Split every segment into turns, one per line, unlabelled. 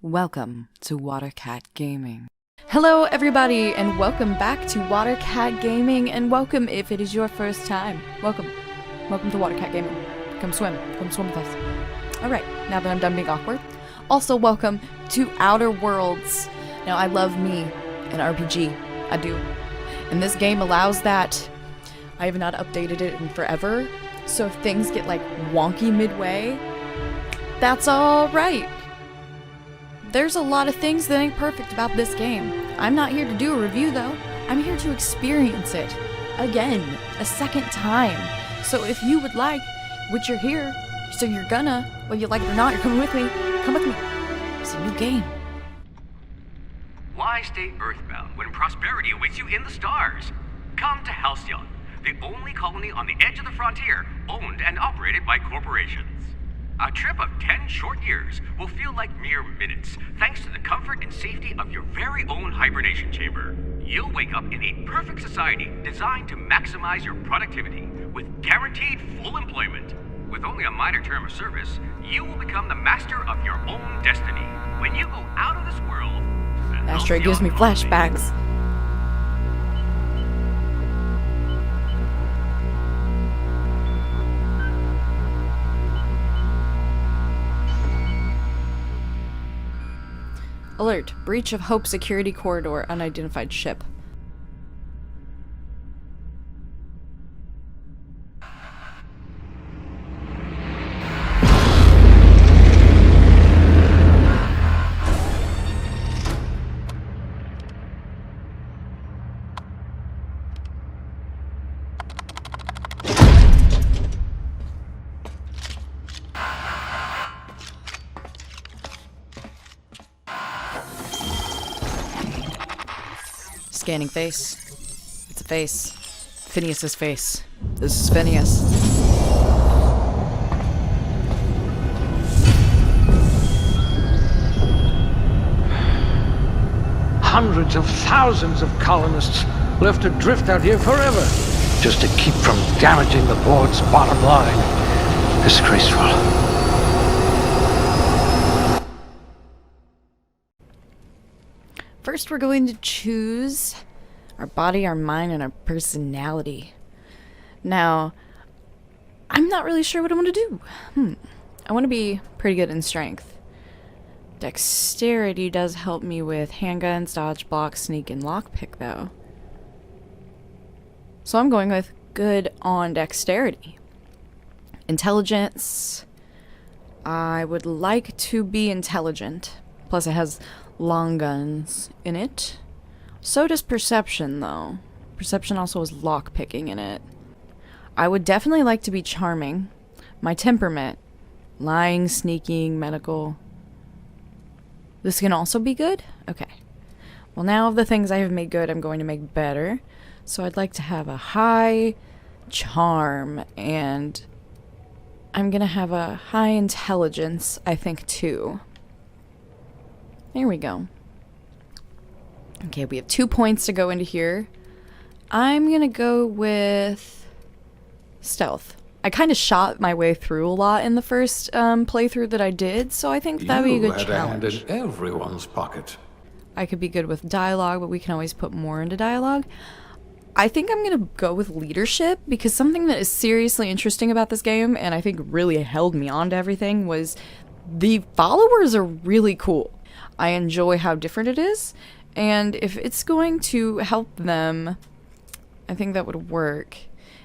Welcome to Watercat Gaming. Hello everybody and welcome back to Watercat Gaming, and welcome if it is your first time. Welcome to Watercat Gaming. Come swim with us. Alright, now that I'm done being awkward. Also welcome to Outer Worlds. Now I love me an RPG, I do. And this game allows that. I have not updated it in forever, so if things get like wonky midway, that's alright. There's a lot of things that ain't perfect about this game. I'm not here to do a review though. I'm here to experience it. Again, a second time. So if you would like, which you're here, so you're gonna, whether you like it or not, you're coming with me. Come with me. It's a new game.
Why stay earthbound when prosperity awaits you in the stars? Come to Halcyon, the only colony on the edge of the frontier, owned and operated by corporations. A trip of 10 short years will feel like mere minutes, thanks to the comfort and safety of your very own hibernation chamber. You'll wake up in a perfect society designed to maximize your productivity, with guaranteed full employment. With only a minor term of service, you will become the master of your own destiny. When you go out of this world...
Astro gives me flashbacks. Alert! Breach of Hope Security Corridor. Unidentified ship. Scanning face. It's a face. Phineas's face. This is Phineas.
Hundreds of thousands of colonists left adrift out here forever, just to keep from damaging the board's bottom line. Disgraceful.
First, we're going to choose our body, our mind, and our personality. Now, I'm not really sure what I want to do. I want to be pretty good in strength. Dexterity does help me with handguns, dodge, block, sneak, and lockpick, though. So I'm going with good on dexterity. Intelligence. I would like to be intelligent. Plus, it has long guns in it. So does perception, though. Perception also has lockpicking in it. I would definitely like to be charming. My temperament. Lying, sneaking, medical. This can also be good? Okay. Well, now of the things I have made good, I'm going to make better. So I'd like to have a high charm, and I'm gonna have a high intelligence, I think, too. There we go. Okay, we have 2 points to go into here. I'm gonna go with stealth. I kind of shot my way through a lot in the first playthrough that I did, so I think that'd be a good challenge.
You had a hand in everyone's pocket.
I could be good with dialogue, but we can always put more into dialogue. I think I'm gonna go with leadership, because something that is seriously interesting about this game, and I think really held me on to everything, was the followers are really cool. I enjoy how different it is, and if it's going to help them, I think that would work.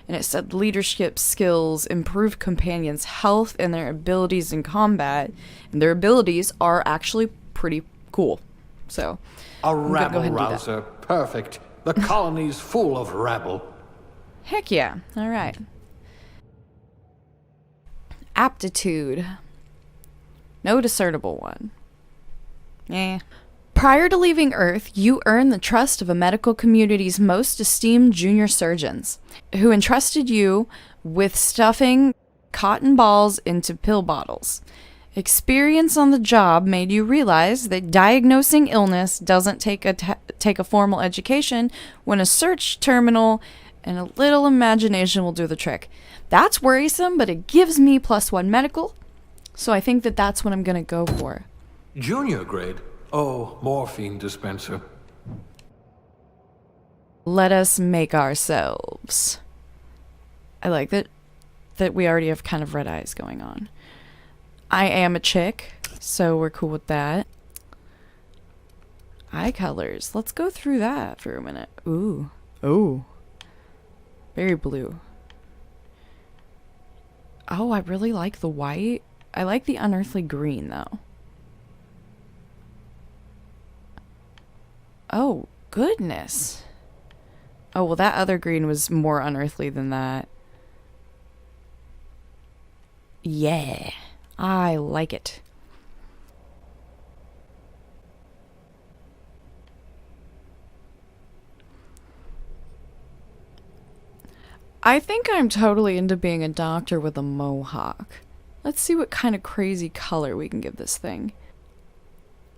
And it said leadership skills improve companions' health and their abilities in combat, and their abilities are actually pretty cool. So,
A rabble-rouser. Perfect. The colony's full of rabble.
Heck yeah. Alright. Aptitude. No discernible one. Prior to leaving Earth, you earn the trust of a medical community's most esteemed junior surgeons, who entrusted you with stuffing cotton balls into pill bottles. Experience on the job made you realize that diagnosing illness doesn't take a formal education, when a search terminal and a little imagination will do the trick. That's worrisome, but it gives me +1 medical. So I think that that's what I'm gonna go for.
Junior grade? Oh, morphine dispenser.
Let us make ourselves. I like that we already have kind of red eyes going on. I am a chick, so we're cool with that. Eye colors. Let's go through that for a minute. Ooh. Oh. Very blue. Oh, I really like the white. I like the unearthly green, though. Oh, goodness. Oh, well, that other green was more unearthly than that. Yeah. I like it. I think I'm totally into being a doctor with a mohawk. Let's see what kind of crazy color we can give this thing.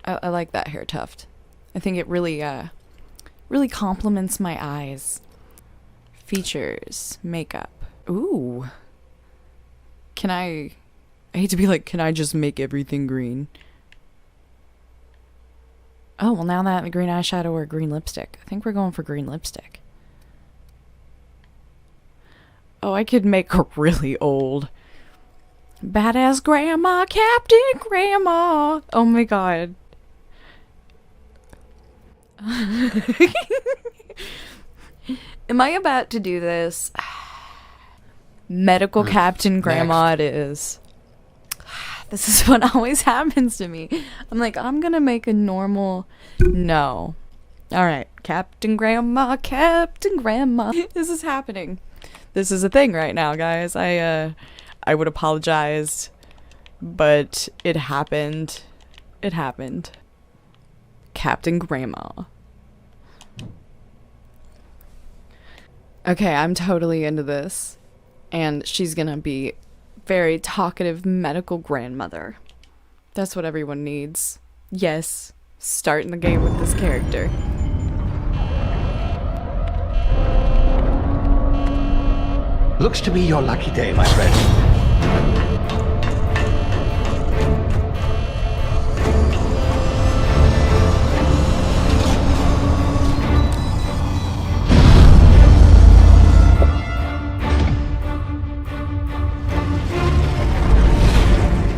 I like that hair tuft. I think it really complements my eyes. Features, makeup. Ooh. I hate to be like, can I just make everything green? Oh, well, now that green eyeshadow or green lipstick. I think we're going for green lipstick. Oh, I could make her really old. Badass grandma, Captain Grandma. Oh my god. Am I about to do this? Medical Captain Grandma it is. This is what always happens to me. I'm like, I'm gonna make a normal... No. Alright, Captain Grandma, Captain Grandma. This is happening. This is a thing right now, guys. I would apologize, but it happened. It happened. Captain Grandma. Okay, I'm totally into this. And she's gonna be very talkative medical grandmother. That's what everyone needs. Yes, starting the game with this character.
Looks to be your lucky day, my friend.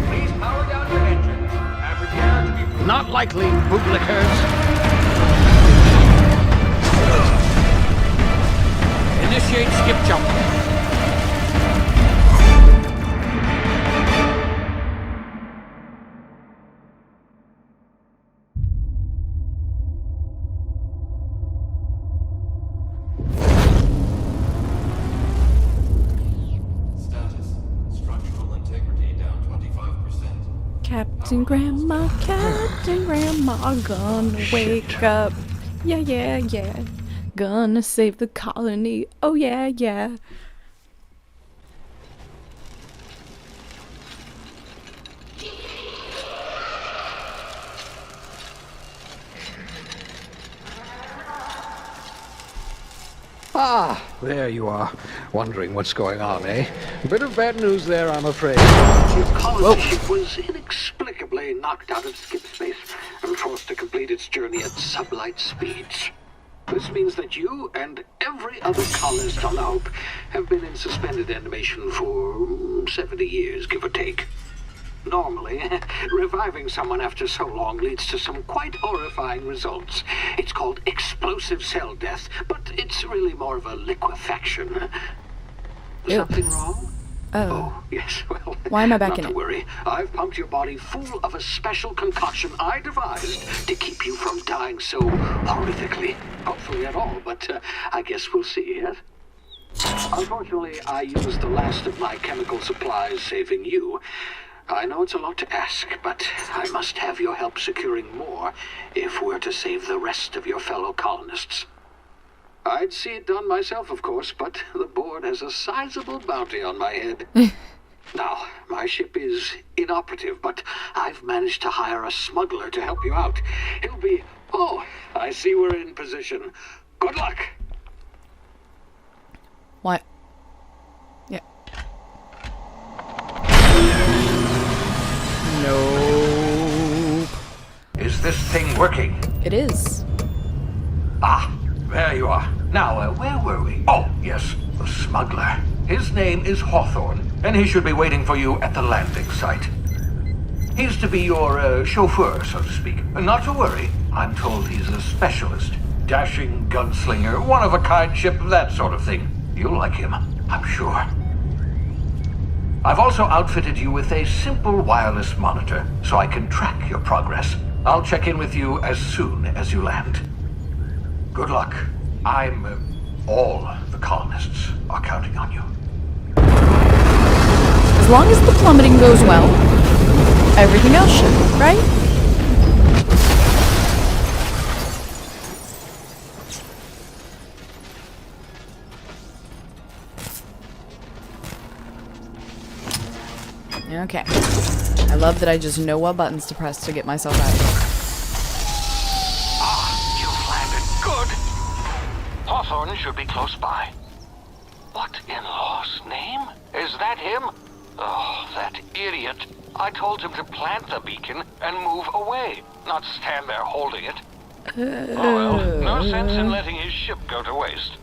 Please power down your engines. And prepare to be...
Not likely, bootlickers. Initiate skip jump.
Captain Grandma, gonna wake up. Yeah, yeah, yeah. Gonna save the colony. Oh, yeah, yeah.
Ah, there you are. Wondering what's going on, eh? A bit of bad news there, I'm afraid.
Your colony ship was inexplicably knocked out of skip space and forced to complete its journey at sublight speeds. This means that you and every other colonist on the Hope have been in suspended animation for 70 years, give or take. Normally, reviving someone after so long leads to some quite horrifying results. It's called explosive cell death, but it's really more of a liquefaction.
Ew.
Something wrong?
Oh.
Yes, well,
Why am I back
not
in
to
it?
worry. I've pumped your body full of a special concoction I devised to keep you from dying so horrifically. Hopefully at all, but I guess we'll see, yes? Unfortunately, I used the last of my chemical supplies saving you. I know it's a lot to ask, but I must have your help securing more if we're to save the rest of your fellow colonists. I'd see it done myself, of course, but the board has a sizable bounty on my head. Now, my ship is inoperative, but I've managed to hire a smuggler to help you out. He'll be... Oh, I see we're in position. Good luck!
What? Yeah. Nope.
Is this thing working?
It is.
Ah, there you are. Now, where were we? Oh, yes, the smuggler. His name is Hawthorne, and he should be waiting for you at the landing site. He's to be your chauffeur, so to speak. Not to worry, I'm told he's a specialist. Dashing gunslinger, one-of-a-kind ship, that sort of thing. You'll like him, I'm sure. I've also outfitted you with a simple wireless monitor, so I can track your progress. I'll check in with you as soon as you land. Good luck. All the colonists are counting on you.
As long as the plummeting goes well, everything else should, right? Okay. I love that I just know what buttons to press to get myself out of here.
You've landed. Good. Hawthorne should be close by. What in law's name? Is that him? Oh, that idiot. I told him to plant the beacon and move away, not stand there holding it. Oh well, no sense in letting his ship go to waste.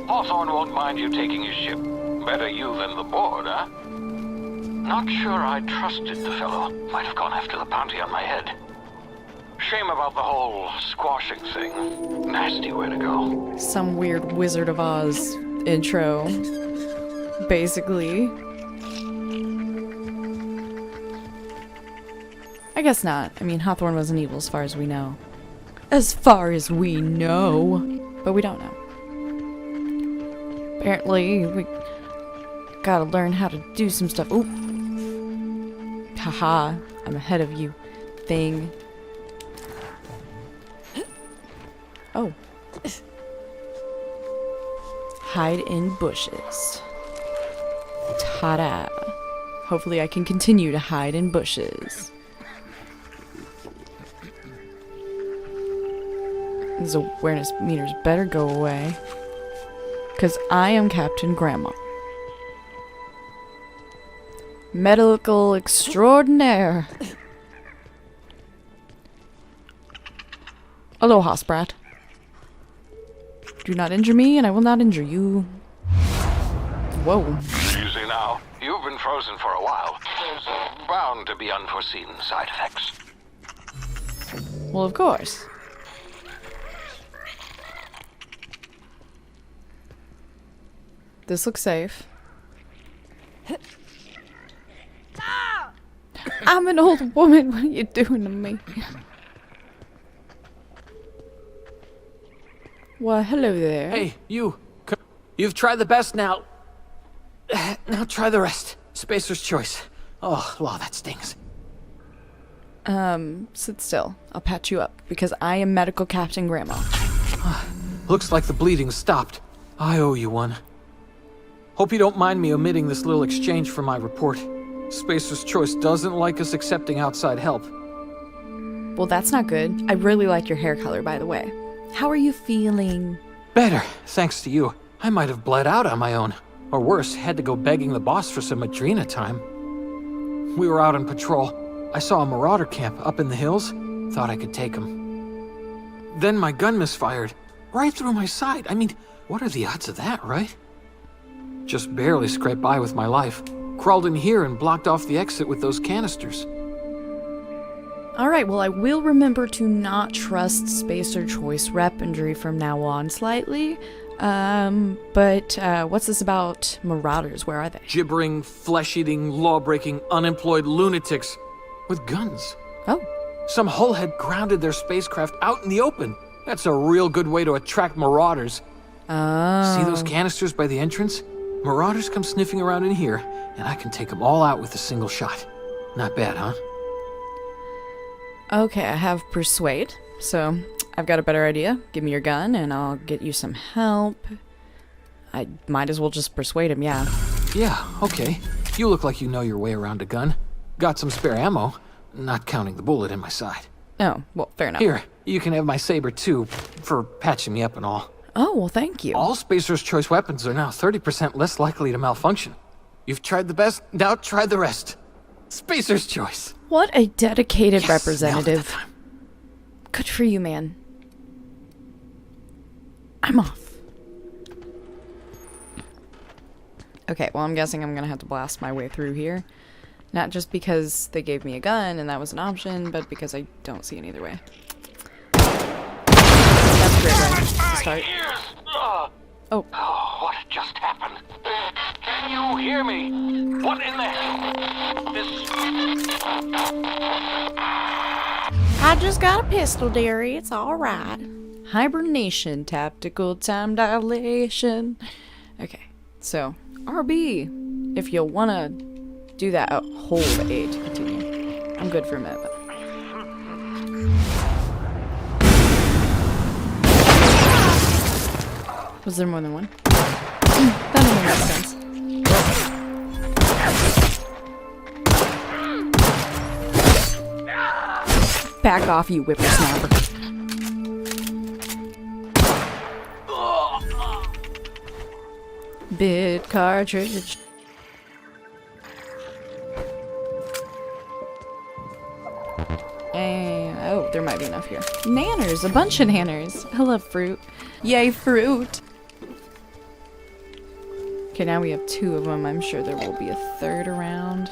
Hawthorne won't mind you taking his ship. Better you than the board, huh? Not sure I trusted the fellow. Might have gone after the bounty on my head. Shame about the whole squashing thing. Nasty way to go.
Some weird Wizard of Oz intro, basically. I guess not. I mean, Hawthorne wasn't evil as far as we know. As far as we know. But we don't know. Apparently, we gotta learn how to do some stuff. Ooh. Haha, I'm ahead of you. Thing. Oh. Hide in bushes. Ta-da. Hopefully I can continue to hide in bushes. These awareness meters better go away. 'Cause I am Captain Grandma. Medical extraordinaire. Aloha, Sprat. Do not injure me, and I will not injure you. Whoa.
Easy now. You've been frozen for a while. There's bound to be unforeseen side effects.
Well, of course. This looks safe. I'm an old woman. What are you doing to me? Well, hello there.
Hey, you. You've tried the best now. Now try the rest. Spacer's choice. Oh, wow, that stings.
Sit still. I'll patch you up, because I am Medical Captain Grandma.
Looks like the bleeding's stopped. I owe you one. Hope you don't mind me omitting this little exchange from my report. Spacer's choice doesn't like us accepting outside help.
Well, that's not good. I really like your hair color, by the way. How are you feeling?
Better, thanks to you. I might have bled out on my own. Or worse, had to go begging the boss for some Adrena time. We were out on patrol. I saw a marauder camp up in the hills. Thought I could take him. Then my gun misfired. Right through my side. I mean, what are the odds of that, right? Just barely scraped by with my life. Crawled in here and blocked off the exit with those canisters.
Alright, well, I will remember to not trust Spacer Choice rep injury from now on slightly. But what's this about marauders? Where are they?
Gibbering, flesh-eating, law-breaking, unemployed lunatics with guns.
Oh.
Some hull had grounded their spacecraft out in the open. That's a real good way to attract marauders.
Oh.
See those canisters by the entrance? Marauders come sniffing around in here, and I can take them all out with a single shot. Not bad, huh?
Okay, I have Persuade, so I've got a better idea. Give me your gun, and I'll get you some help. I might as well just persuade him, yeah.
Yeah, okay. You look like you know your way around a gun. Got some spare ammo, not counting the bullet in my side.
Oh, well, fair enough.
Here, you can have my saber too, for patching me up and all.
Oh, well, thank you.
All Spacer's Choice weapons are now 30% less likely to malfunction. You've tried the best, now try the rest. Spacer's choice.
What a dedicated
Yes, nailed it that
representative.
time.
Good for you, man. I'm off. Okay, well, I'm guessing I'm gonna have to blast my way through here. Not just because they gave me a gun and that was an option, but because I don't see any other way. That's a great way to start. Oh.
What just happened? Can you hear me? What in the hell?
I just got a pistol, dearie. It's alright. Hibernation, tactical time dilation. Okay, so RB, if you wanna do that. Oh, hold A to continue. I'm good for a minute. But... Was there more than one? That only makes sense. Back off, you whippersnapper. Bit cartridge. And, oh, there might be enough here. Nanners, a bunch of nanners. I love fruit. Yay, fruit! Okay, now we have 2 of them. I'm sure there will be a 3rd around.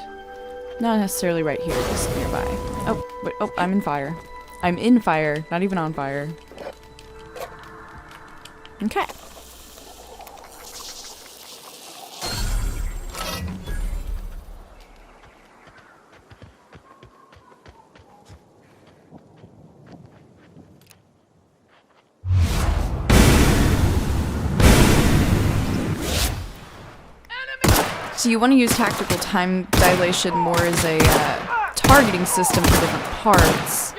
Not necessarily right here, just nearby. Oh, wait, oh, I'm in fire. I'm in fire, not even on fire. Okay. So you want to use tactical time dilation more as a targeting system for different parts.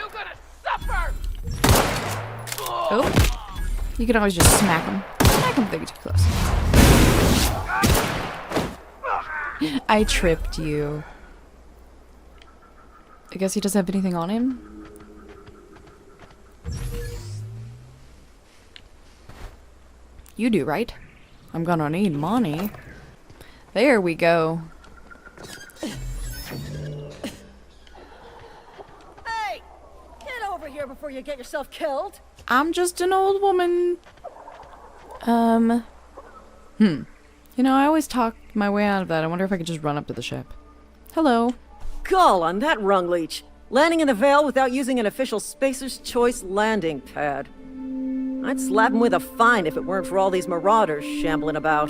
Oh, you can always just smack them. Smack them if they get too close. I tripped you. I guess he doesn't have anything on him. You do, right? I'm gonna need money. There we go.
Hey! Get over here before you get yourself killed!
I'm just an old woman. You know, I always talk my way out of that. I wonder if I could just run up to the ship. Hello.
Gall on that rung leech. Landing in the Vale without using an official Spacer's Choice landing pad. I'd slap him with a fine if it weren't for all these marauders shambling about.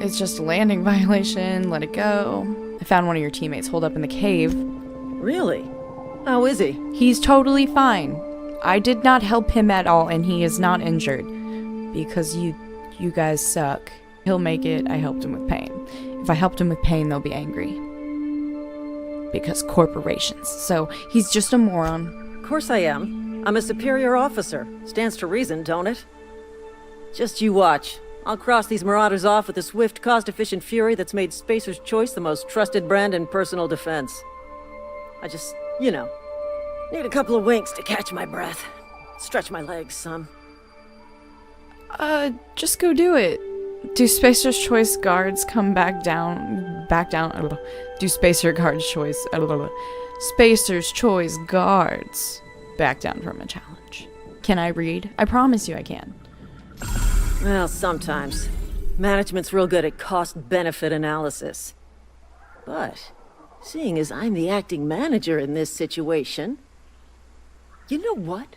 It's just a landing violation. Let it go. I found one of your teammates holed up in the cave.
Really? How is he?
He's totally fine. I did not help him at all, and he is not injured. Because you guys suck. He'll make it. I helped him with pain. If I helped him with pain, they'll be angry. Because corporations. So, he's just a moron.
Of course I am. I'm a superior officer. Stands to reason, don't it? Just you watch. I'll cross these marauders off with a swift, cost-efficient fury that's made Spacer's Choice the most trusted brand in personal defense. I just, you know, need a couple of winks to catch my breath. Stretch my legs some.
Just go do it. Do Spacer's Choice guards come back down? Do Spacer Guards Choice? Spacer's Choice guards back down from a challenge. Can I read? I promise you I can.
Well, sometimes. Management's real good at cost-benefit analysis. But, seeing as I'm the acting manager in this situation... You know what?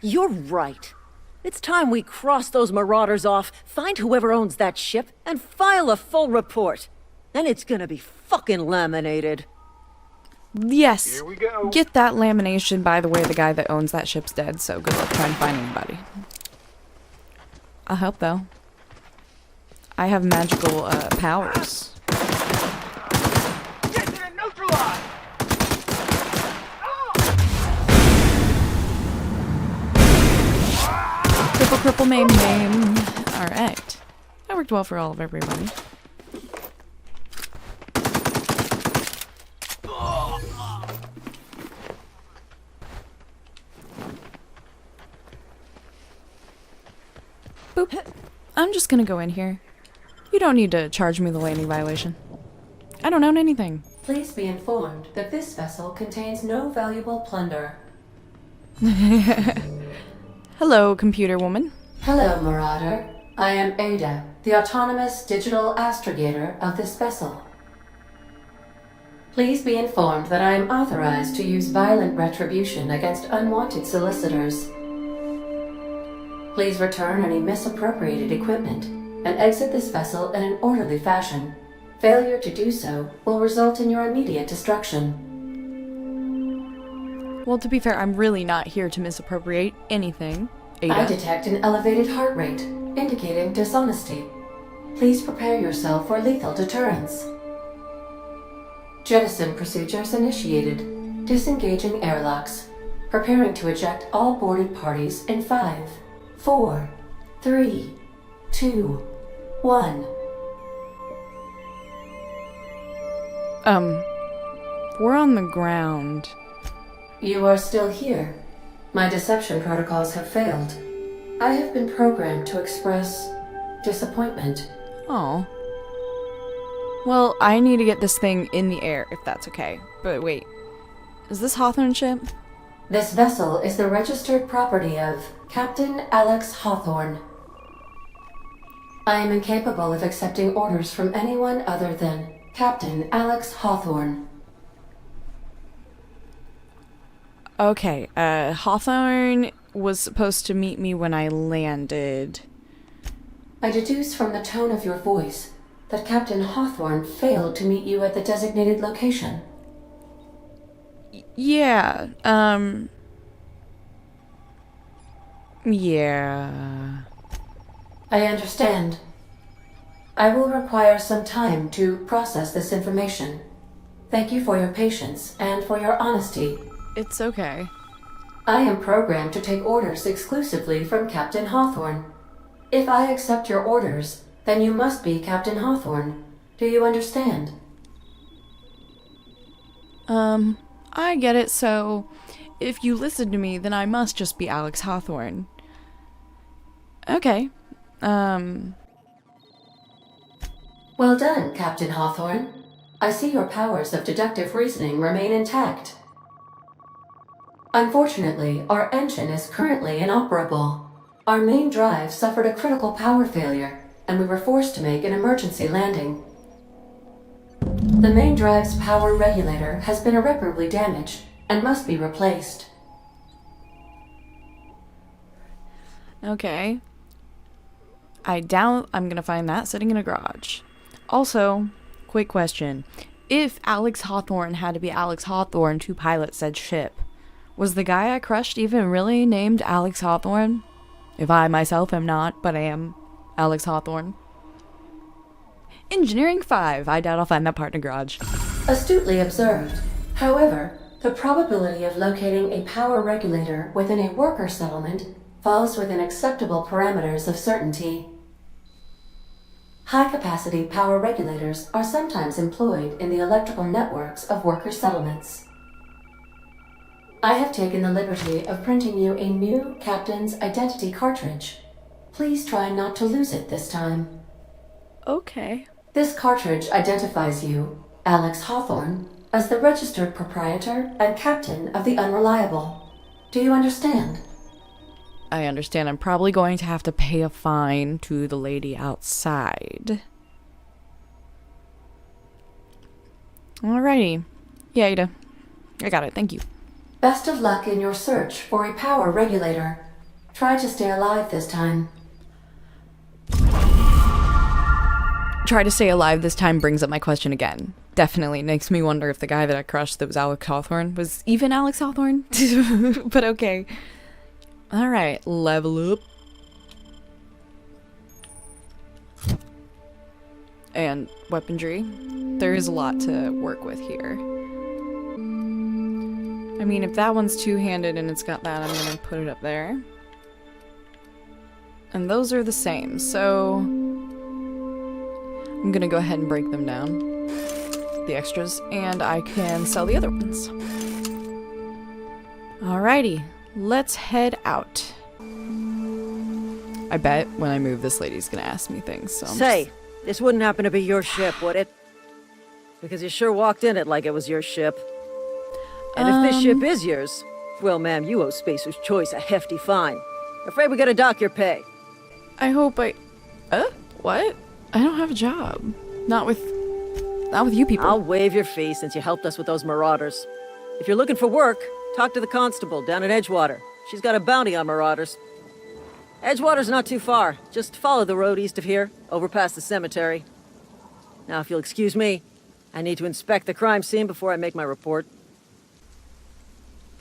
You're right. It's time we cross those marauders off, find whoever owns that ship, and file a full report. Then it's gonna be fucking laminated.
Yes.
Here we go.
Get that lamination. By the way, the guy that owns that ship's dead, so good luck trying to find anybody. I'll help, though. I have magical, powers.
Get to the neutralize!
Cripple, maim. Alright. That worked well for all of everybody. Boop. I'm just gonna go in here. You don't need to charge me the landing violation. I don't own anything.
Please be informed that this vessel contains no valuable plunder.
Hello, computer woman.
Hello, Marauder. I am Ada, the autonomous digital astrogator of this vessel. Please be informed that I am authorized to use violent retribution against unwanted solicitors. Please return any misappropriated equipment and exit this vessel in an orderly fashion. Failure to do so will result in your immediate destruction.
Well, to be fair, I'm really not here to misappropriate anything. Ada.
I detect an elevated heart rate, indicating dishonesty. Please prepare yourself for lethal deterrence. Jettison procedures initiated. Disengaging airlocks. Preparing to eject all boarded parties in 5, 4, 3, 2, 1.
We're on the ground.
You are still here. My deception protocols have failed. I have been programmed to express disappointment.
Oh. Well, I need to get this thing in the air, if that's okay. But wait, is this Hawthorne ship?
This vessel is the registered property of Captain Alex Hawthorne. I am incapable of accepting orders from anyone other than Captain Alex Hawthorne.
Okay, Hawthorne was supposed to meet me when I landed.
I deduce from the tone of your voice that Captain Hawthorne failed to meet you at the designated location.
Yeah, yeah.
I understand. I will require some time to process this information. Thank you for your patience and for your honesty.
It's okay.
I am programmed to take orders exclusively from Captain Hawthorne. If I accept your orders, then you must be Captain Hawthorne. Do you understand?
I get it, so if you listen to me, then I must just be Alex Hawthorne. Okay.
Well done, Captain Hawthorne. I see your powers of deductive reasoning remain intact. Unfortunately, our engine is currently inoperable. Our main drive suffered a critical power failure, and we were forced to make an emergency landing. The main drive's power regulator has been irreparably damaged and must be replaced.
Okay. I doubt I'm gonna find that sitting in a garage. Also, quick question. If Alex Hawthorne had to be Alex Hawthorne to pilot said ship, was the guy I crushed even really named Alex Hawthorne? If I myself am not, but I am Alex Hawthorne. Engineering 5. I doubt I'll find that part in a garage.
Astutely observed. However, the probability of locating a power regulator within a worker settlement falls within acceptable parameters of certainty. High-capacity power regulators are sometimes employed in the electrical networks of worker settlements. I have taken the liberty of printing you a new Captain's Identity cartridge. Please try not to lose it this time.
Okay.
This cartridge identifies you, Alex Hawthorne, as the registered proprietor and captain of the Unreliable. Do you understand?
I understand. I'm probably going to have to pay a fine to the lady outside. Alrighty. Yeah, Ada. I got it. Thank you.
Best of luck in your search for a power regulator. Try to stay alive this time.
Try to stay alive this time brings up my question again. Definitely makes me wonder if the guy that I crushed that was Alex Hawthorne was even Alex Hawthorne. But okay. Alright, level up. And weaponry. There is a lot to work with here. I mean, if that one's two-handed and it's got that, I'm gonna put it up there. And those are the same, so I'm gonna go ahead and break them down, the extras, and I can sell the other ones. Alrighty, let's head out. I bet when I move, this lady's gonna ask me things, so
Say, This wouldn't happen to be your ship, would it? Because you sure walked in it like it was your ship. And if this ship is yours, well, ma'am, you owe Spacer's Choice a hefty fine. Afraid we gotta dock your pay.
I hope I... What? I don't have a job. Not with you people.
I'll waive your fee since you helped us with those marauders. If you're looking for work, talk to the constable down at Edgewater. She's got a bounty on marauders. Edgewater's not too far. Just follow the road east of here, over past the cemetery. Now, if you'll excuse me, I need to inspect the crime scene before I make my report.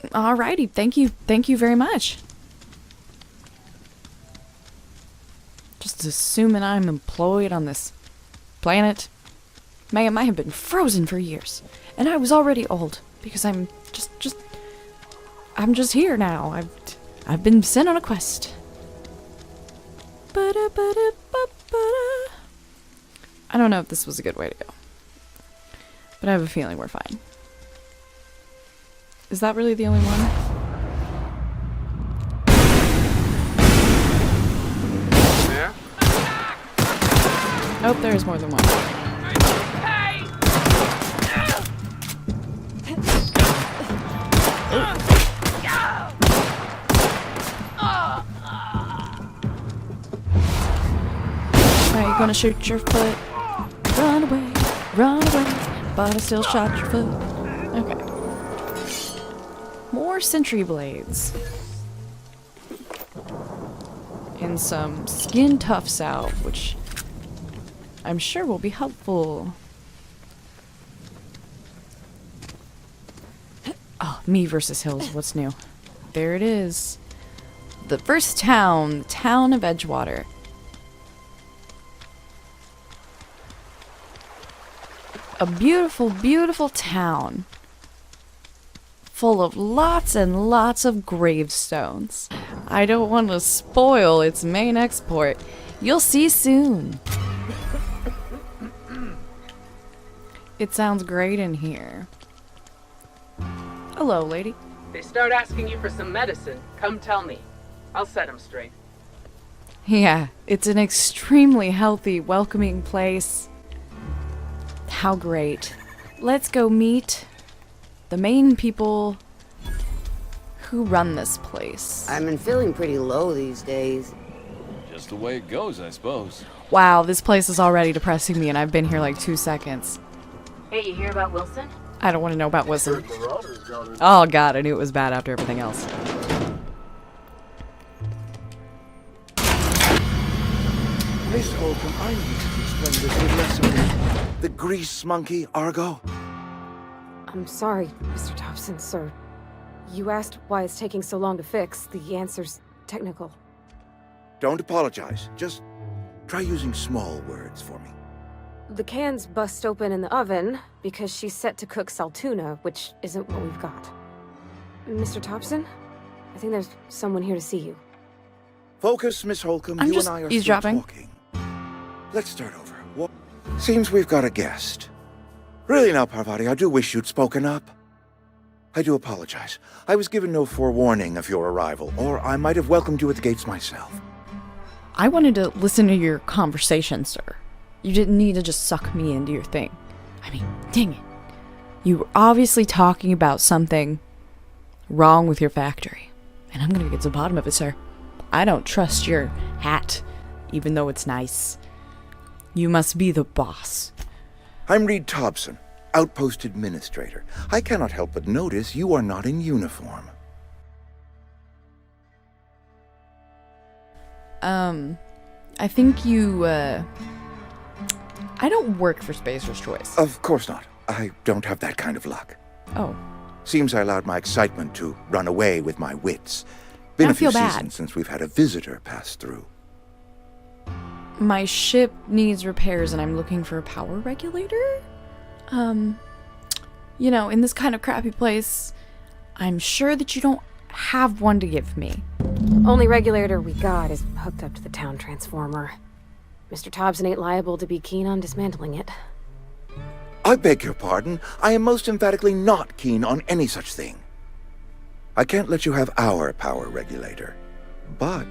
Alrighty, thank you very much. Just assuming I'm employed on this planet. Ma'am, I have been frozen for years, and I was already old because I'm just here now. I've been sent on a quest. Ba-da-ba-da-ba-ba-da. I don't know if this was a good way to go, but I have a feeling we're fine. Is that really the only one?
Yeah?
Oh, there's more than one. Are you gonna shoot your foot? Run away, but I still shot your foot. Okay. More sentry blades. And some skin tough salve, which I'm sure will be helpful. Oh, me versus hills, what's new? There it is. The first town, the town of Edgewater. A beautiful, beautiful town. Full of lots and lots of gravestones. I don't want to spoil its main export. You'll see soon. It sounds great in here. Hello, lady.
They start asking you for some medicine, come tell me. I'll set them straight.
Yeah, it's an extremely healthy, welcoming place. How great. Let's go meet the main people who run this place.
I've been feeling pretty low these days.
Just the way it goes, I suppose.
Wow, this place is already depressing me and I've been here like 2 seconds.
Hey, you hear about Wilson?
I don't want to know about Wilson. Oh god, I knew it was bad after everything else.
Miss Holcomb, I need to explain this with lesson. The grease monkey, Argo?
I'm sorry, Mr. Thompson, sir. You asked why it's taking so long to fix. The answer's technical.
Don't apologize. Just try using small words for me.
The can's bust open in the oven because she's set to cook saltuna, which isn't what we've got. Mr. Thompson? I think there's someone here to see you.
Focus, Miss Holcomb.
I'm
you
just
and I are
eavesdropping.
still talking. Let's start over. Seems we've got a guest. Really now, Parvati, I do wish you'd spoken up. I do apologize. I was given no forewarning of your arrival, or I might have welcomed you at the gates myself.
I wanted to listen to your conversation, sir. You didn't need to just suck me into your thing. I mean, dang it. You were obviously talking about something wrong with your factory. And I'm gonna get to the bottom of it, sir. I don't trust your hat, even though it's nice. You must be the boss.
I'm Reed Thompson, Outpost Administrator. I cannot help but notice you are not in uniform.
I think you, I don't work for Spacer's Choice.
Of course not. I don't have that kind of luck.
Oh.
Seems I allowed my excitement to run away with my wits. Been a few
feel bad.
seasons since we've had a visitor pass through.
My ship needs repairs and I'm looking for a power regulator? You know, in this kind of crappy place, I'm sure that you don't have one to give me.
Only regulator we got is hooked up to the town transformer. Mr. Thompson ain't liable to be keen on dismantling it.
I beg your pardon. I am most emphatically not keen on any such thing. I can't let you have our power regulator. But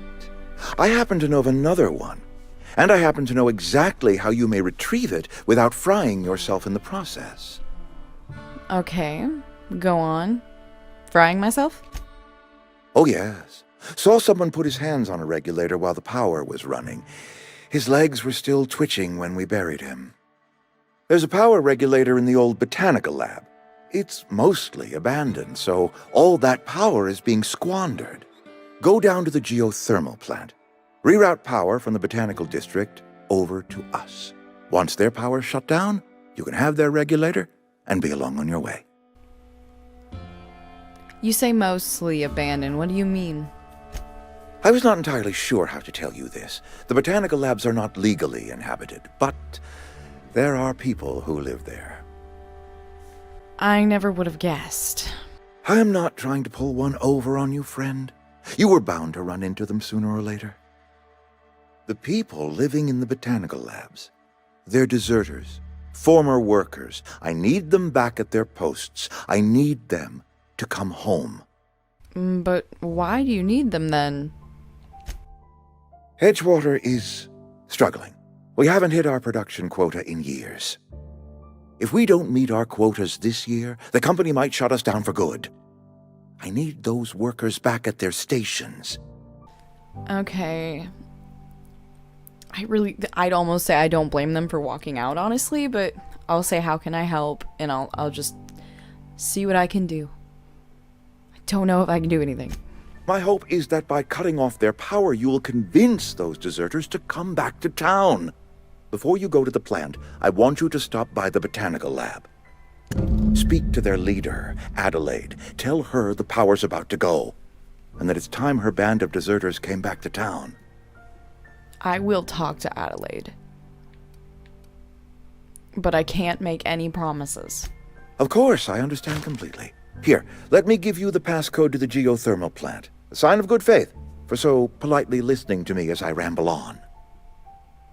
I happen to know of another one. And I happen to know exactly how you may retrieve it without frying yourself in the process.
Okay, go on. Frying myself?
Oh, yes. Saw someone put his hands on a regulator while the power was running. His legs were still twitching when we buried him. There's a power regulator in the old botanical lab. It's mostly abandoned, so all that power is being squandered. Go down to the geothermal plant. Reroute power from the botanical district over to us. Once their power's shut down, you can have their regulator and be along on your way.
You say mostly abandoned. What do you mean?
I was not entirely sure how to tell you this. The botanical labs are not legally inhabited, but there are people who live there.
I never would have guessed.
I am not trying to pull one over on you, friend. You were bound to run into them sooner or later. The people living in the botanical labs, they're deserters, former workers. I need them back at their posts. I need them to come home.
But why do you need them then?
Edgewater is struggling. We haven't hit our production quota in years. If we don't meet our quotas this year, the company might shut us down for good. I need those workers back at their stations.
Okay. I'd almost say I don't blame them for walking out, honestly, but I'll say, how can I help? And I'll just see what I can do. I don't know if I can do anything.
My hope is that by cutting off their power, you will convince those deserters to come back to town. Before you go to the plant, I want you to stop by the botanical lab. Speak to their leader, Adelaide. Tell her the power's about to go, and that it's time her band of deserters came back to town.
I will talk to Adelaide. But I can't make any promises.
Of course, I understand completely. Here, let me give you the passcode to the geothermal plant. A sign of good faith, for so politely listening to me as I ramble on.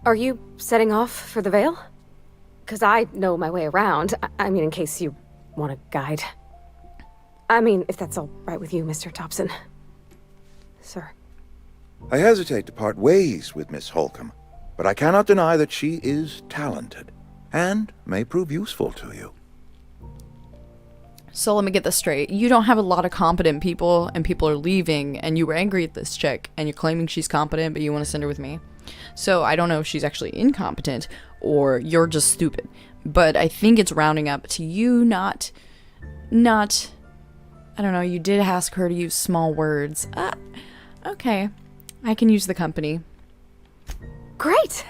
Are you setting off for the Vale? Because I know my way around. I mean, in case you want a guide. I mean, if that's all right with you, Mr. Thompson. Sir.
I hesitate to part ways with Miss Holcomb, but I cannot deny that she is talented, and may prove useful to you.
So let me get this straight. You don't have a lot of competent people, and people are leaving, and you were angry at this chick, and you're claiming she's competent, but you want to send her with me. So I don't know if she's actually incompetent, or you're just stupid. But I think it's rounding up to you not, I don't know, you did ask her to use small words. Okay. I can use the company.
Great!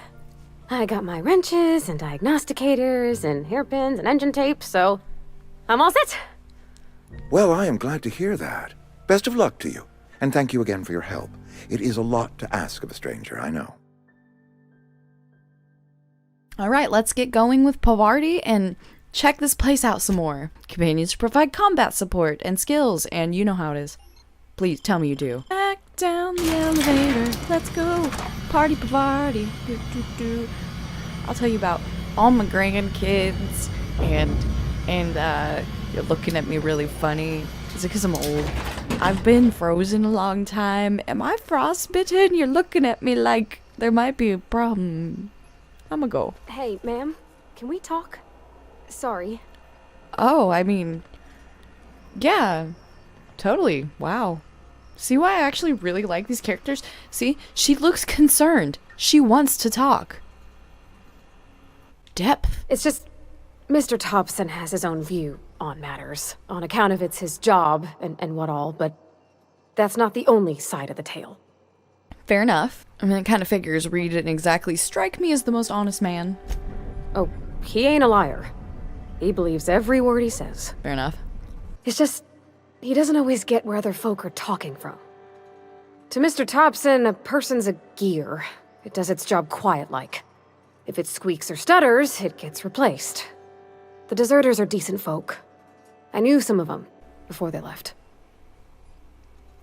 I got my wrenches and diagnosticators and hairpins and engine tape, so I'm all set.
Well, I am glad to hear that. Best of luck to you, and thank you again for your help. It is a lot to ask of a stranger, I know.
Alright, let's get going with Parvati and check this place out some more. Companions provide combat support and skills, and you know how it is. Please, tell me you do. Back down the elevator, let's go. Party Parvati. Do, do, do. I'll tell you about all my grandkids, and you're looking at me really funny. Is it because I'm old? I've been frozen a long time. Am I frostbitten? You're looking at me like there might be a problem. I'ma go.
Hey, ma'am, can we talk? Sorry.
Oh, I mean, yeah, totally. Wow. See why I actually really like these characters? See, she looks concerned. She wants to talk. Depth.
It's just, Mr. Thompson has his own view on matters, on account of it's his job and what all, but that's not the only side of the tale.
Fair enough. I mean, it kind of figures Reed didn't exactly strike me as the most honest man.
Oh, he ain't a liar. He believes every word he says.
Fair enough.
It's just, he doesn't always get where other folk are talking from. To Mr. Thompson, a person's a gear. It does its job quiet-like. If it squeaks or stutters, it gets replaced. The deserters are decent folk. I knew some of them before they left.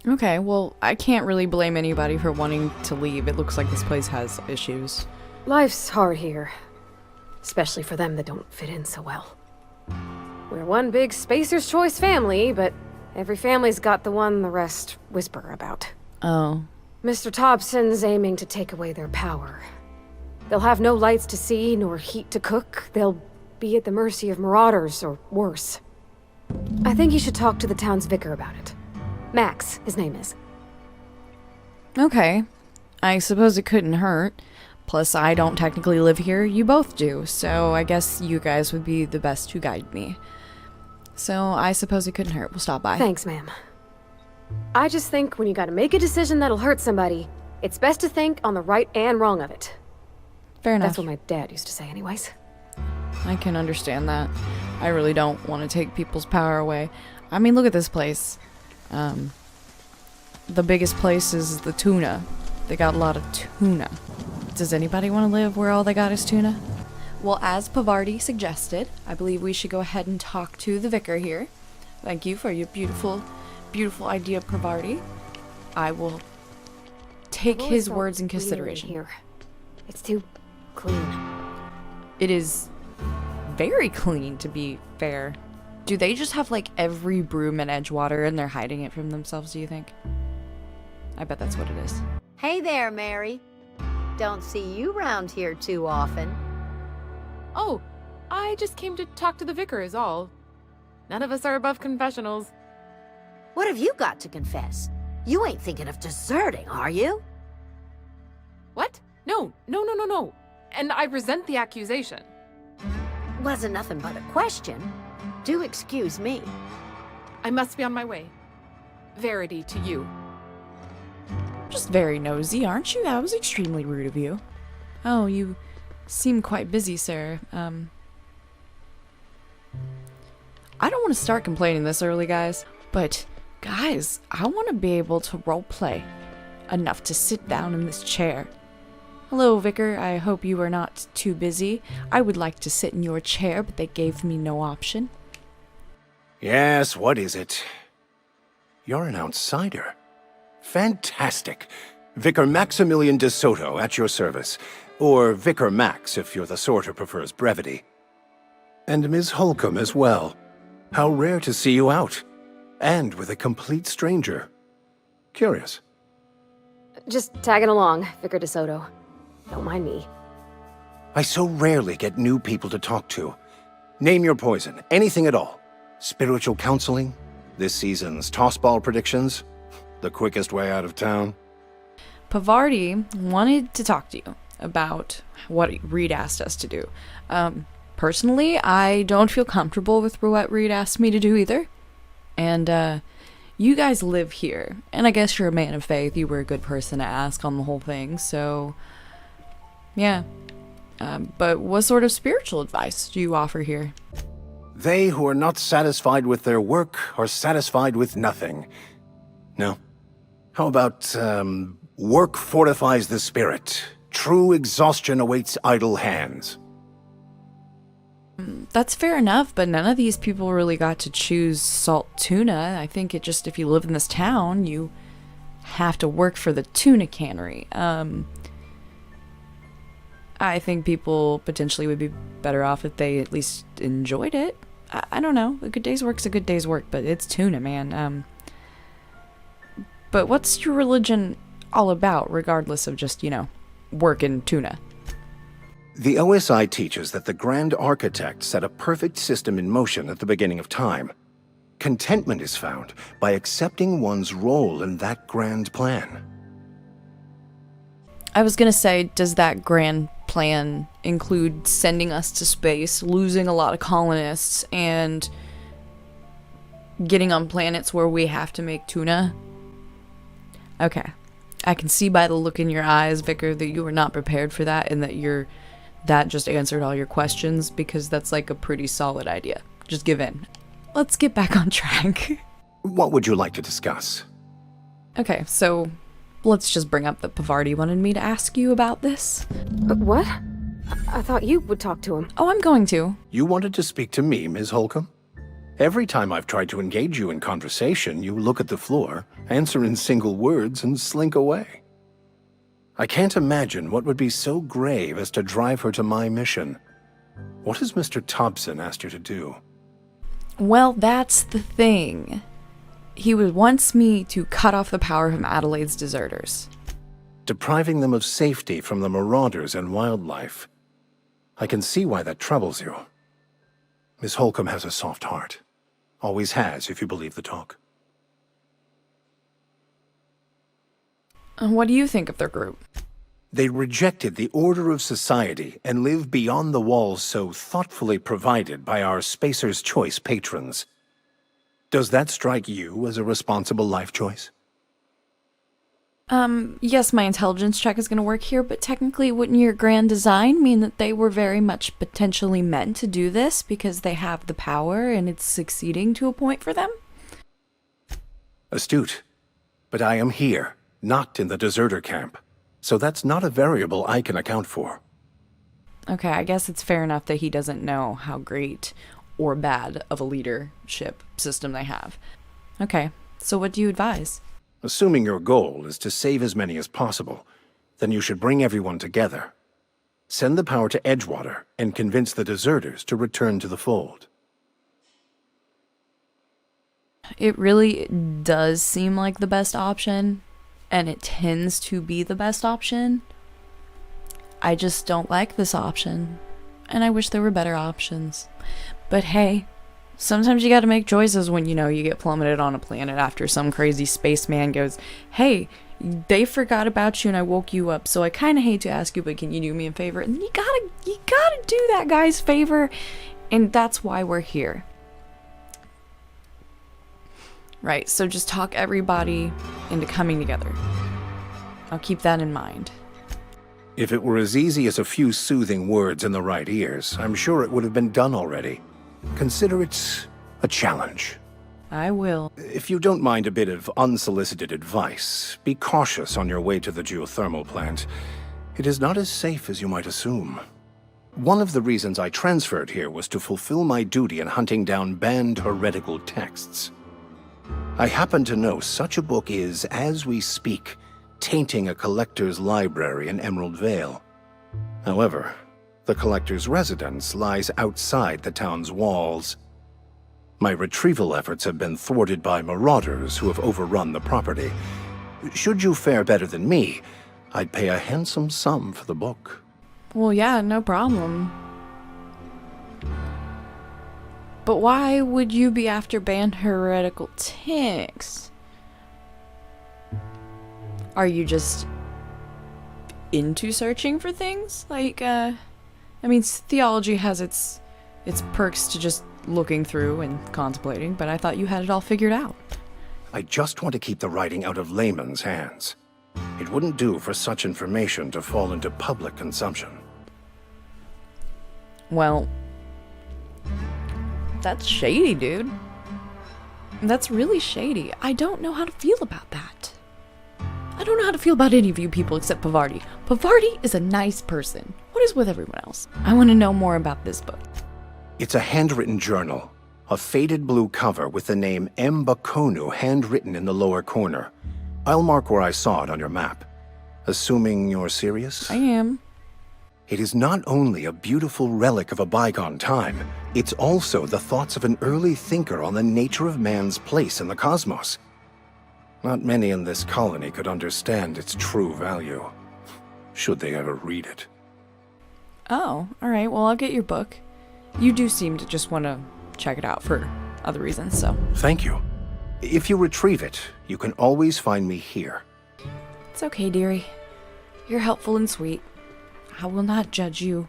Okay, well, I can't really blame anybody for wanting to leave. It looks like this place has issues.
Life's hard here. Especially for them that don't fit in so well. We're one big Spacer's Choice family, but every family's got the one the rest whisper about.
Oh.
Mr. Thompson's aiming to take away their power. They'll have no lights to see, nor heat to cook. They'll be at the mercy of marauders, or worse. I think you should talk to the town's vicar about it. Max, his name is.
Okay. I suppose it couldn't hurt. Plus, I don't technically live here, you both do, so I guess you guys would be the best to guide me. So, I suppose it couldn't hurt. We'll stop by.
Thanks, ma'am. I just think when you gotta make a decision that'll hurt somebody, it's best to think on the right and wrong of it.
Fair enough.
That's what my dad used to say anyways.
I can understand that. I really don't want to take people's power away. I mean, look at this place. The biggest place is the tuna. They got a lot of tuna. Does anybody want to live where all they got is tuna? Well, as Parvati suggested, I believe we should go ahead and talk to the vicar here. Thank you for your beautiful, beautiful idea, Parvati. I will take his words in consideration.
Here. It's too clean.
It is very clean, to be fair. Do they just have, like, every broom in Edgewater and they're hiding it from themselves, do you think? I bet that's what it is.
Hey there, Mary. Don't see you round here too often.
Oh, I just came to talk to the vicar is all. None of us are above confessionals.
What have you got to confess? You ain't thinking of deserting, are you?
What? No. And I resent the accusation.
Wasn't nothing but a question. Do excuse me.
I must be on my way. Verity to you.
Just very nosy, aren't you? That was extremely rude of you. Oh, you seem quite busy, sir. I don't want to start complaining this early, guys, but guys, I want to be able to roleplay enough to sit down in this chair. Hello, Vicar. I hope you are not too busy. I would like to sit in your chair, but they gave me no option.
Yes, what is it? You're an outsider. Fantastic. Vicar Maximilian de Soto at your service. Or Vicar Max, if you're the sort who prefers brevity. And Ms. Holcomb as well. How rare to see you out. And with a complete stranger. Curious.
Just tagging along, Vicar de Soto. Don't mind me.
I so rarely get new people to talk to. Name your poison, anything at all. Spiritual counseling? This season's tossball predictions? The quickest way out of town?
Parvati wanted to talk to you about what Reed asked us to do. Personally, I don't feel comfortable with what Reed asked me to do either. And, you guys live here, and I guess you're a man of faith. You were a good person to ask on the whole thing, so... yeah. But what sort of spiritual advice do you offer here?
They who are not satisfied with their work are satisfied with nothing. No. How about, work fortifies the spirit. True exhaustion awaits idle hands.
That's fair enough, but none of these people really got to choose salt tuna. I think it just, if you live in this town, you have to work for the tuna cannery. I think people potentially would be better off if they at least enjoyed it. I don't know. A good day's work's a good day's work, but it's tuna, man. But what's your religion all about, regardless of just, working tuna?
The OSI teaches that the Grand Architect set a perfect system in motion at the beginning of time. Contentment is found by accepting one's role in that grand plan.
I was gonna say, does that grand plan include sending us to space, losing a lot of colonists, and getting on planets where we have to make tuna? Okay. I can see by the look in your eyes, Vicar, that you were not prepared for that, and that just answered all your questions, because that's like a pretty solid idea. Just give in. Let's get back on track.
What would you like to discuss?
Okay, so let's just bring up that Parvati wanted me to ask you about this.
But what? I thought you would talk to him.
Oh, I'm going to.
You wanted to speak to me, Ms. Holcomb? Every time I've tried to engage you in conversation, you look at the floor, answer in single words, and slink away. I can't imagine what would be so grave as to drive her to my mission. What has Mr. Thompson asked you to do?
Well, that's the thing. He wants me to cut off the power from Adelaide's deserters.
depriving them of safety from the marauders and wildlife. I can see why that troubles you. Miss Holcomb has a soft heart. Always has, if you believe the talk.
What do you think of their group?
They rejected the order of society and live beyond the walls so thoughtfully provided by our Spacer's Choice patrons. Does that strike you as a responsible life choice?
Yes, my intelligence check is going to work here, but technically wouldn't your grand design mean that they were very much potentially meant to do this because they have the power and it's succeeding to a point for them?
Astute. But I am here, not in the deserter camp. So that's not a variable I can account for.
Okay, I guess it's fair enough that he doesn't know how great or bad of a leadership system they have. Okay, so what do you advise?
Assuming your goal is to save as many as possible, then you should bring everyone together. Send the power to Edgewater and convince the deserters to return to the fold.
It really does seem like the best option, and it tends to be the best option. I just don't like this option, and I wish there were better options. But hey, sometimes you gotta make choices when you know you get plummeted on a planet after some crazy spaceman goes, hey, they forgot about you and I woke you up, so I kinda hate to ask you, but can you do me a favor? And you gotta do that guy's favor, and that's why we're here. Right, so just talk everybody into coming together. I'll keep that in mind.
If it were as easy as a few soothing words in the right ears, I'm sure it would have been done already. Consider it a challenge.
I will.
If you don't mind a bit of unsolicited advice, be cautious on your way to the geothermal plant. It is not as safe as you might assume. One of the reasons I transferred here was to fulfill my duty in hunting down banned heretical texts. I happen to know such a book is, as we speak, tainting a collector's library in Emerald Vale. However, the collector's residence lies outside the town's walls. My retrieval efforts have been thwarted by marauders who have overrun the property. Should you fare better than me, I'd pay a handsome sum for the book.
Well, yeah, no problem. But why would you be after banned heretical texts? Are you just into searching for things? Like, I mean, theology has its perks to just looking through and contemplating, but I thought you had it all figured out.
I just want to keep the writing out of layman's hands. It wouldn't do for such information to fall into public consumption.
Well, that's shady, dude. That's really shady. I don't know how to feel about that. I don't know how to feel about any of you people except Parvati. Parvati is a nice person. What is with everyone else? I want to know more about this book.
It's a handwritten journal. A faded blue cover with the name M. Bakonu handwritten in the lower corner. I'll mark where I saw it on your map. Assuming you're serious?
I am.
It is not only a beautiful relic of a bygone time, it's also the thoughts of an early thinker on the nature of man's place in the cosmos. Not many in this colony could understand its true value, should they ever read it.
Oh, alright, well I'll get your book. You do seem to just want to check it out for other reasons, so.
Thank you. If you retrieve it, you can always find me here.
It's okay, dearie. You're helpful and sweet. I will not judge you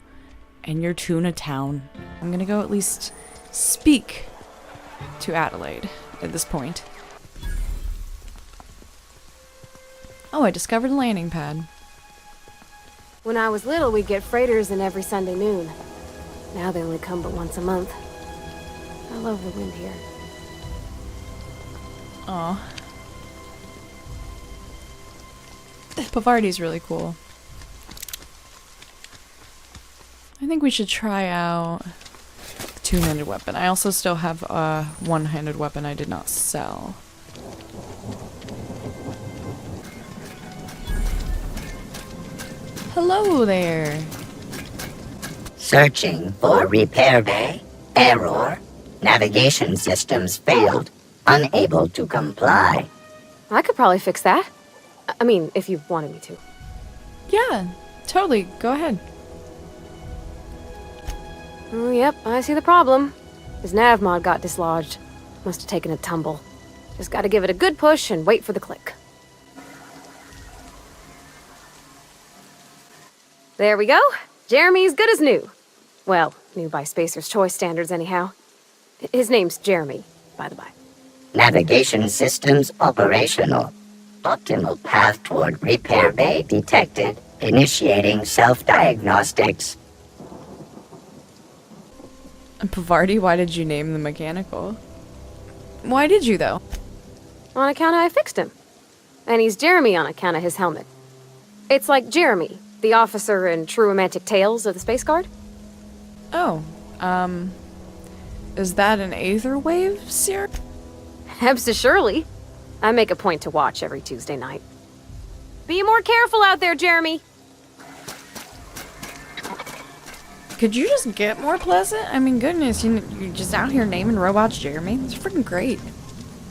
and your tuna town. I'm gonna go at least speak to Adelaide at this point. Oh, I discovered a landing pad.
When I was little, we'd get freighters in every Sunday noon. Now they only come but once a month. I love the wind here.
Aw. Pavarti's really cool. I think we should try out the two-handed weapon. I also still have a one-handed weapon I did not sell. Hello there.
Searching for repayable. Error. Navigation systems failed. Unable to comply.
I could probably fix that. I mean, if you wanted me to.
Yeah, totally. Go ahead.
Oh, yep, I see the problem. His nav mod got dislodged. Must have taken a tumble. Just gotta give it a good push and wait for the click. There we go. Jeremy's good as new. Well, new by Spacer's Choice standards anyhow. His name's Jeremy, by the by.
Navigation systems operational. Optimal path toward repair bay detected. Initiating self-diagnostics.
And Parvati, why did you name the mechanical? Why did you, though?
On account of I fixed him. And he's Jeremy on account of his helmet. It's like Jeremy, the officer in True Romantic Tales of the Space Guard.
Oh, is that an Aether Wave series?
Surely. I make a point to watch every Tuesday night. Be more careful out there, Jeremy!
Could you just get more pleasant? I mean, goodness, you're just out here naming robots Jeremy. That's freaking great.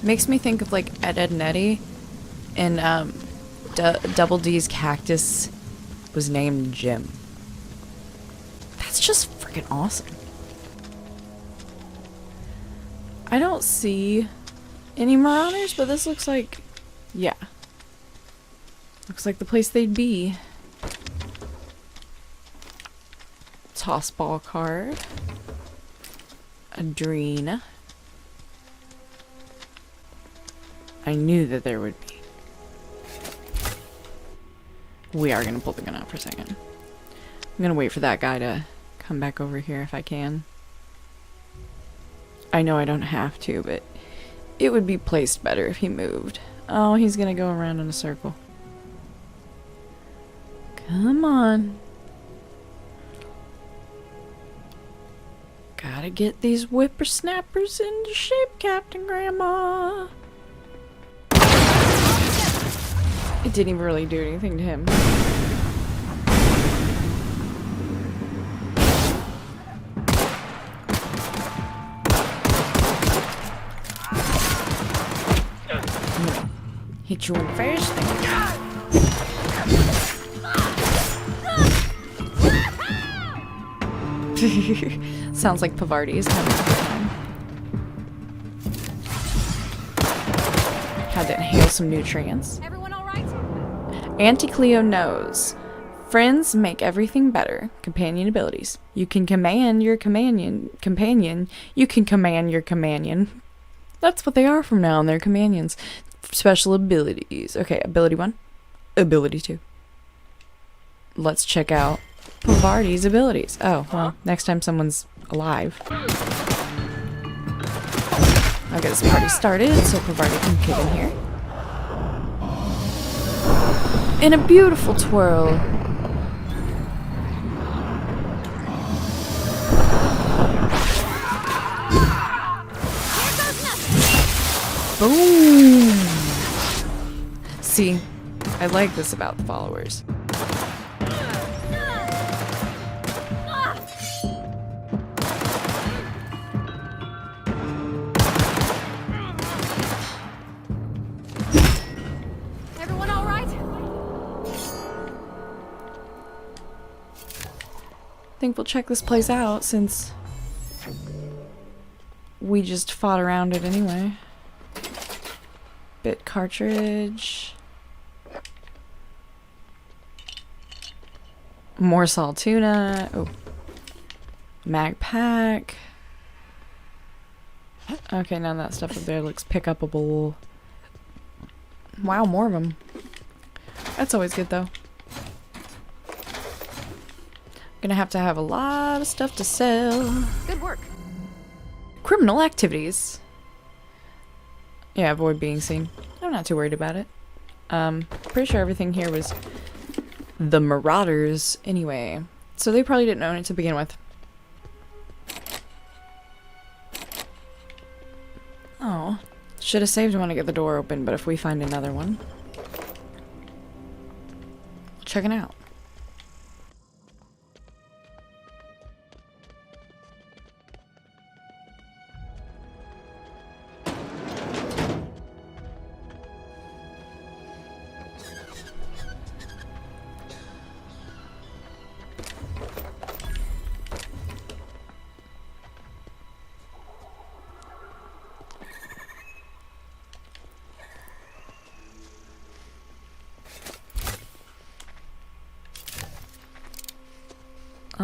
Makes me think of, like, Ed, Edd n Eddy. And, Double D's cactus was named Jim. That's just freaking awesome. I don't see any Marauders, but this looks like... yeah. Looks like the place they'd be. Toss ball card. Adrena. I knew that there would be. We are gonna pull the gun out for a second. I'm gonna wait for that guy to come back over here if I can. I know I don't have to, but it would be placed better if he moved. Oh, he's gonna go around in a circle. Come on. Gotta get these whippersnappers into shape, Captain Grandma. It didn't even really do anything to him. Hit you in the face. Sounds like Parvati is having a good time. Had to inhale some nutrients.
Everyone alright?
Auntie Cleo knows. Friends make everything better. Companion abilities. You can command your companion. You can command your companion. That's what they are from now on. They're companions. Special abilities. Okay, ability 1. Ability 2. Let's check out Parvati's abilities. Oh, well, next time someone's alive. I'll get this party started so Parvati can kick in here. In a beautiful twirl. Boom! See, I like this about the followers.
Everyone alright?
I think we'll check this place out since we just fought around it anyway. Bit cartridge. More salt tuna. Oh. Mag pack. Okay, none of that stuff up there looks pick-upable. Wow, more of them. That's always good, though. Gonna have to have a lot of stuff to sell.
Good work.
Criminal activities. Yeah, avoid being seen. I'm not too worried about it. Pretty sure everything here was the Marauders anyway. So they probably didn't own it to begin with. Oh. Should have saved one to get the door open, but if we find another one. Check it out.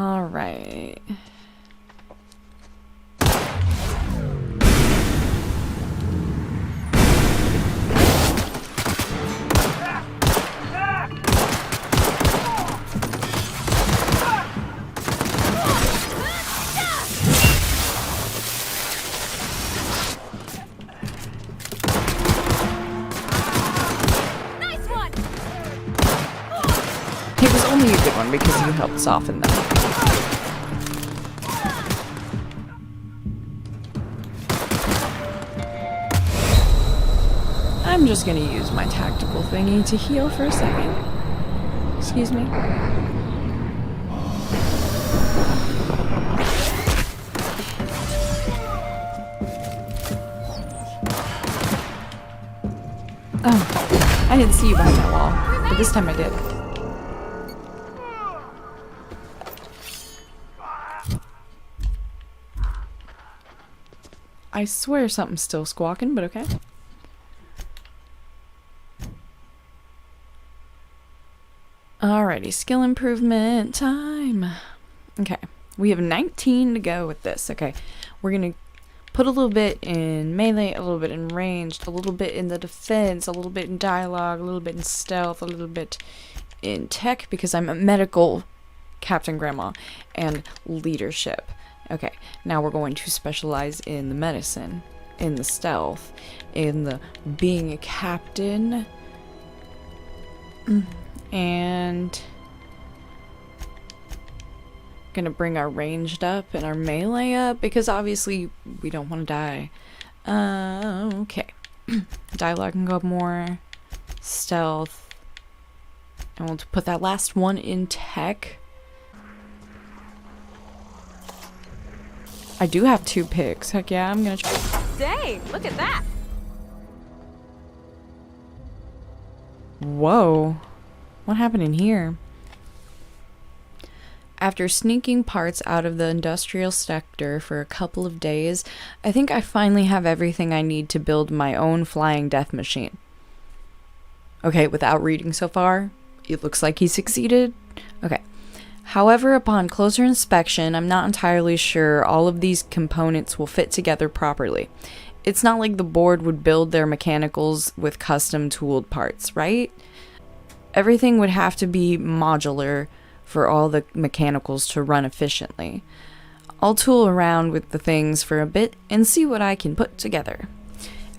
Alright. It was only a good one because you helped soften them. I'm just gonna use my tactical thingy to heal for a second. Excuse me. Oh, I didn't see you behind that wall, but this time I did. I swear something's still squawking, but okay. Alrighty, skill improvement time. Okay, we have 19 to go with this. Okay, we're gonna put a little bit in melee, a little bit in ranged, a little bit in the defense, a little bit in dialogue, a little bit in stealth, a little bit in tech because I'm a medical Captain Grandma, and leadership. Okay, now we're going to specialize in the medicine, in the stealth, in the being a captain, and gonna bring our ranged up and our melee up because obviously we don't want to die. Okay. Dialogue can go up more, stealth, and we'll put that last one in tech. I do have 2 picks. Heck yeah, I'm gonna try.
Dang, look at that.
Whoa. What happened in here? After sneaking parts out of the industrial sector for a couple of days, I think I finally have everything I need to build my own flying death machine. Okay, without reading so far, it looks like he succeeded. Okay. However, upon closer inspection, I'm not entirely sure all of these components will fit together properly. It's not like the board would build their mechanicals with custom tooled parts, right? Everything would have to be modular for all the mechanicals to run efficiently. I'll tool around with the things for a bit and see what I can put together.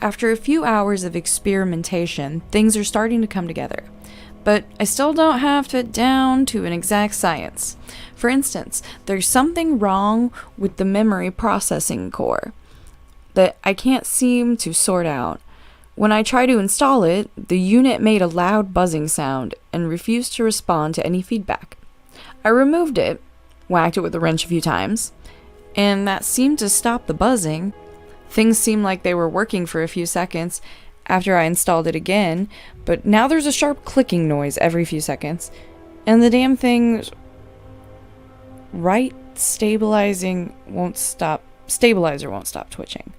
After a few hours of experimentation, things are starting to come together. But I still don't have it down to an exact science. For instance, there's something wrong with the memory processing core that I can't seem to sort out. When I try to install it, the unit made a loud buzzing sound and refused to respond to any feedback. I removed it, whacked it with a wrench a few times, and that seemed to stop the buzzing. Things seemed like they were working for a few seconds after I installed it again, but now there's a sharp clicking noise every few seconds, and the damn thing stabilizer won't stop twitching.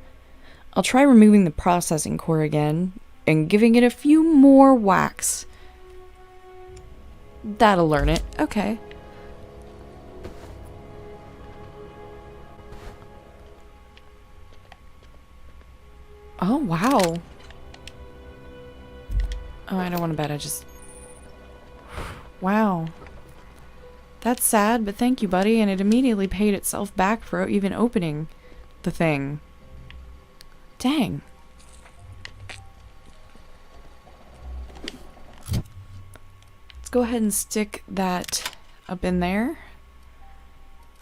I'll try removing the processing core again and giving it a few more whacks. That'll learn it. Okay. Oh, wow. Oh, I don't want to bet. I just... Wow. That's sad, but thank you, buddy. And it immediately paid itself back for even opening the thing. Dang. Let's go ahead and stick that up in there.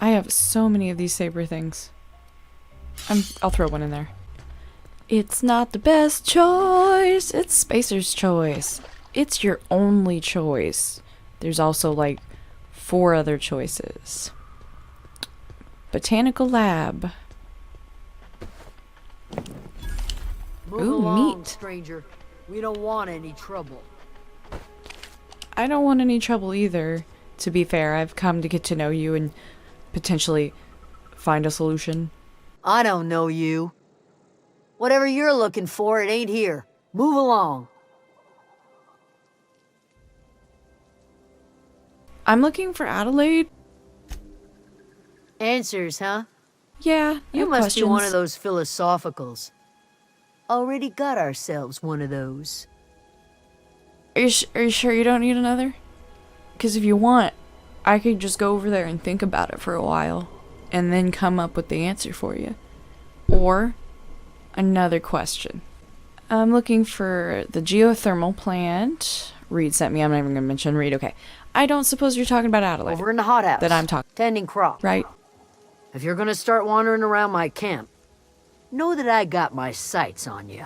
I have so many of these saber things. I'll throw one in there. It's not the best choice. It's Spacer's choice. It's your only choice. There's also like 4 other choices. Botanical lab.
Move
Ooh,
along,
meat.
stranger. We don't want any trouble.
I don't want any trouble either. To be fair, I've come to get to know you and potentially find a solution.
I don't know you. Whatever you're looking for, it ain't here. Move along.
I'm looking for Adelaide.
Answers, huh?
Yeah,
You
no
must be one of
questions.
those philosophicals. Already got ourselves one of those.
Are you sure you don't need another? Because if you want, I could just go over there and think about it for a while, and then come up with the answer for you. Or, another question. I'm looking for the geothermal plant. Reed sent me. I'm not even going to mention Reed. Okay. I don't suppose you're talking about Adelaide.
Over in the hothouse.
That I'm talking.
Tending crop.
Right?
If you're gonna start wandering around my camp, know that I got my sights on you.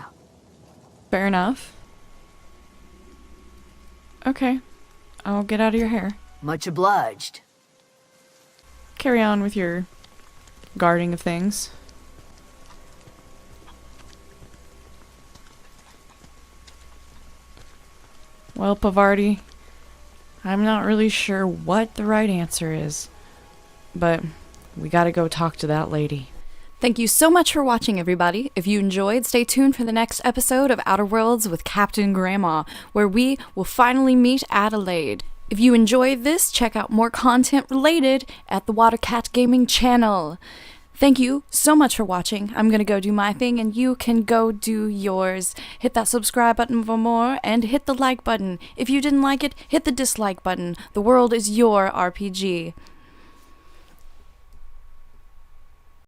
Fair enough. Okay. I'll get out of your hair.
Much obliged.
Carry on with your guarding of things. Well, Parvati, I'm not really sure what the right answer is, but we gotta go talk to that lady. Thank you so much for watching, everybody. If you enjoyed, stay tuned for the next episode of Outer Worlds with Captain Grandma, where we will finally meet Adelaide. If you enjoyed this, check out more content related at the Watercat Gaming channel. Thank you so much for watching. I'm gonna go do my thing, and you can go do yours. Hit that subscribe button for more, and hit the like button. If you didn't like it, hit the dislike button. The world is your RPG.